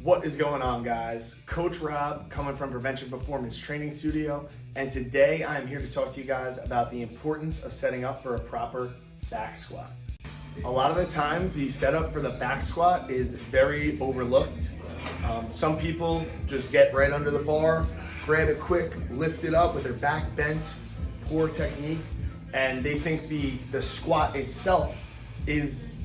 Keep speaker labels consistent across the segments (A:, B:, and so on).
A: What is going on, guys? Coach Rob coming from Prevention Performance Training Studio, and today I'm here to talk to you guys about the importance of setting up for a proper back squat. A lot of the times the setup for the back squat is very overlooked. Some people just get right under the bar, grab it quick, lift it up with their back bent, poor technique, and they think the squat itself is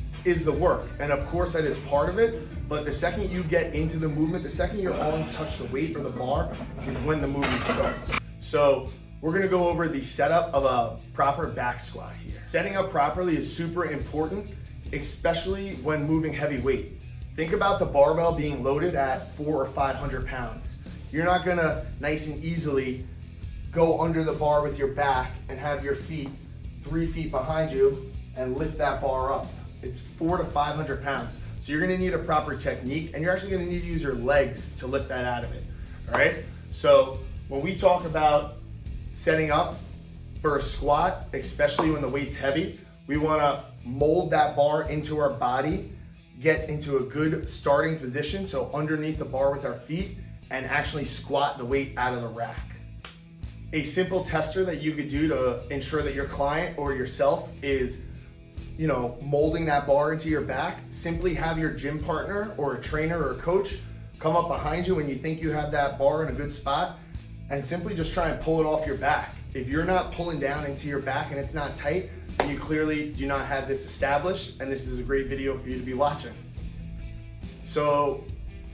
A: the work. And of course that is part of it, but the second you get into the movement, the second your arms touch the weight or the bar is when the movement starts. So we're gonna go over the setup of a proper back squat here. Setting up properly is super important, especially when moving heavy weight. Think about the barbell being loaded at 400 or 500 pounds. You're not gonna nice and easily go under the bar with your back and have your feet 3 feet behind you and lift that bar up. It's 400 to 500 pounds. So you're gonna need a proper technique, and you're actually gonna need to use your legs to lift that out of it, all right? So when we talk about setting up for a squat, especially when the weight's heavy, we wanna mold that bar into our body, get into a good starting position, so underneath the bar with our feet, and actually squat the weight out of the rack. A simple tester that you could do to ensure that your client or yourself is molding that bar into your back, simply have your gym partner or a trainer or a coach come up behind you when you think you have that bar in a good spot and simply just try and pull it off your back. If you're not pulling down into your back and it's not tight, you clearly do not have this established, and this is a great video for you to be watching. So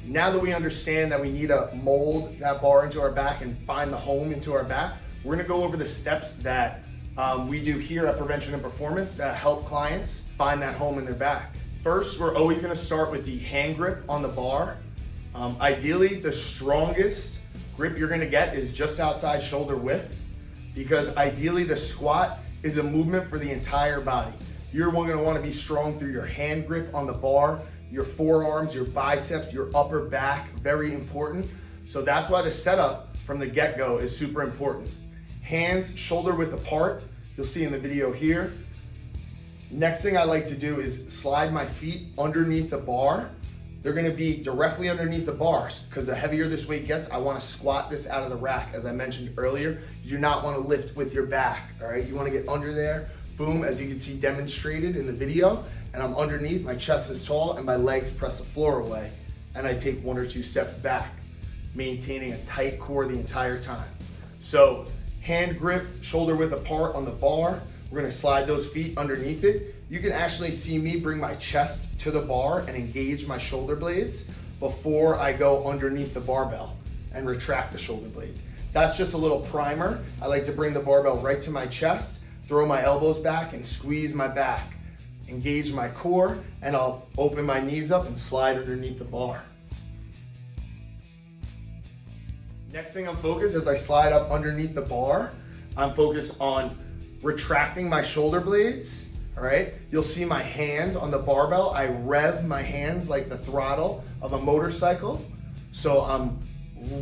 A: now that we understand that we need to mold that bar into our back and find the home into our back, we're gonna go over the steps that we do here at Prevention and Performance to help clients find that home in their back. First, we're always gonna start with the hand grip on the bar. Ideally, the strongest grip you're gonna get is just outside shoulder width, because ideally the squat is a movement for the entire body. You're gonna wanna be strong through your hand grip on the bar, your forearms, your biceps, your upper back, very important. So that's why the setup from the get-go is super important. Hands shoulder width apart, you'll see in the video here. Next thing I like to do is slide my feet underneath the bar. They're gonna be directly underneath the bars, because the heavier this weight gets, I wanna squat this out of the rack. As I mentioned earlier, you do not wanna lift with your back, all right? You wanna get under there, boom, as you can see demonstrated in the video, and I'm underneath, my chest is tall, and my legs press the floor away, and I take 1 or 2 steps back, maintaining a tight core the entire time. So hand grip, shoulder width apart on the bar. We're gonna slide those feet underneath it. You can actually see me bring my chest to the bar and engage my shoulder blades before I go underneath the barbell and retract the shoulder blades. That's just a little primer. I like to bring the barbell right to my chest, throw my elbows back and squeeze my back, engage my core, and I'll open my knees up and slide underneath the bar. Next thing I'm focused as I slide up underneath the bar, I'm focused on retracting my shoulder blades, all right? You'll see my hands on the barbell. I rev my hands like the throttle of a motorcycle. So I'm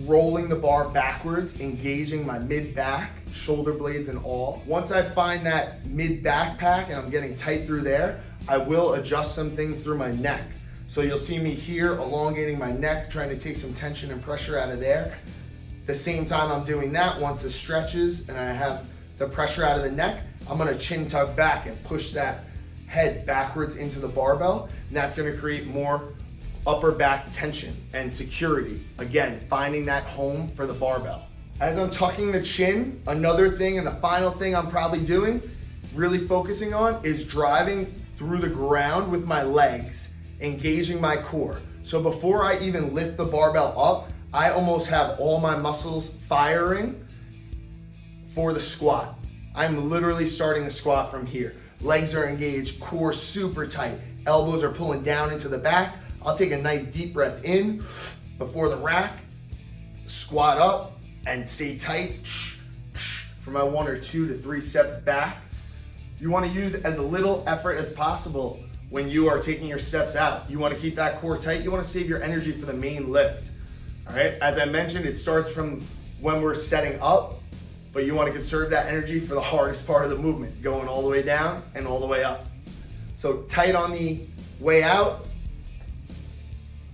A: rolling the bar backwards, engaging my mid-back, shoulder blades and all. Once I find that mid-back pack and I'm getting tight through there, I will adjust some things through my neck. So you'll see me here elongating my neck, trying to take some tension and pressure out of there. The same time I'm doing that, once it stretches and I have the pressure out of the neck, I'm gonna chin tug back and push that head backwards into the barbell, and that's gonna create more upper back tension and security. Again, finding that home for the barbell. As I'm tucking the chin, another thing and the final thing I'm probably doing, really focusing on, is driving through the ground with my legs, engaging my core. So before I even lift the barbell up, I almost have all my muscles firing for the squat. I'm literally starting the squat from here. Legs are engaged, core super tight, elbows are pulling down into the back. I'll take a nice deep breath in before the rack, squat up and stay tight for my 1 or 2 to 3 steps back. You wanna use as little effort as possible when you are taking your steps out. You wanna keep that core tight. You wanna save your energy for the main lift. All right, as I mentioned, it starts from when we're setting up, but you want to conserve that energy for the hardest part of the movement, going all the way down and all the way up. So tight on the way out,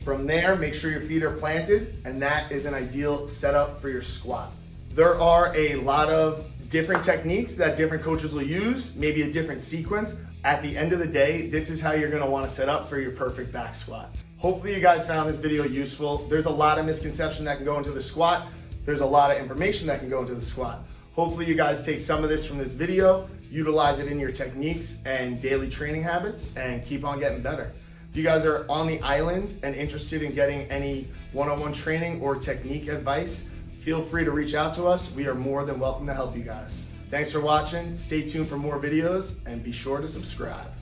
A: From there, make sure your feet are planted, and that is an ideal setup for your squat. There are a lot of different techniques that different coaches will use, maybe a different sequence. At the end of the day, this is how you're gonna wanna set up for your perfect back squat. Hopefully you guys found this video useful. There's a lot of misconception that can go into the squat. There's a lot of information that can go into the squat. Hopefully you guys take some of this from this video, utilize it in your techniques and daily training habits, and keep on getting better. If you guys are on the island and interested in getting any one-on-one training or technique advice, feel free to reach out to us. We are more than welcome to help you guys. Thanks for watching. Stay tuned for more videos and be sure to subscribe.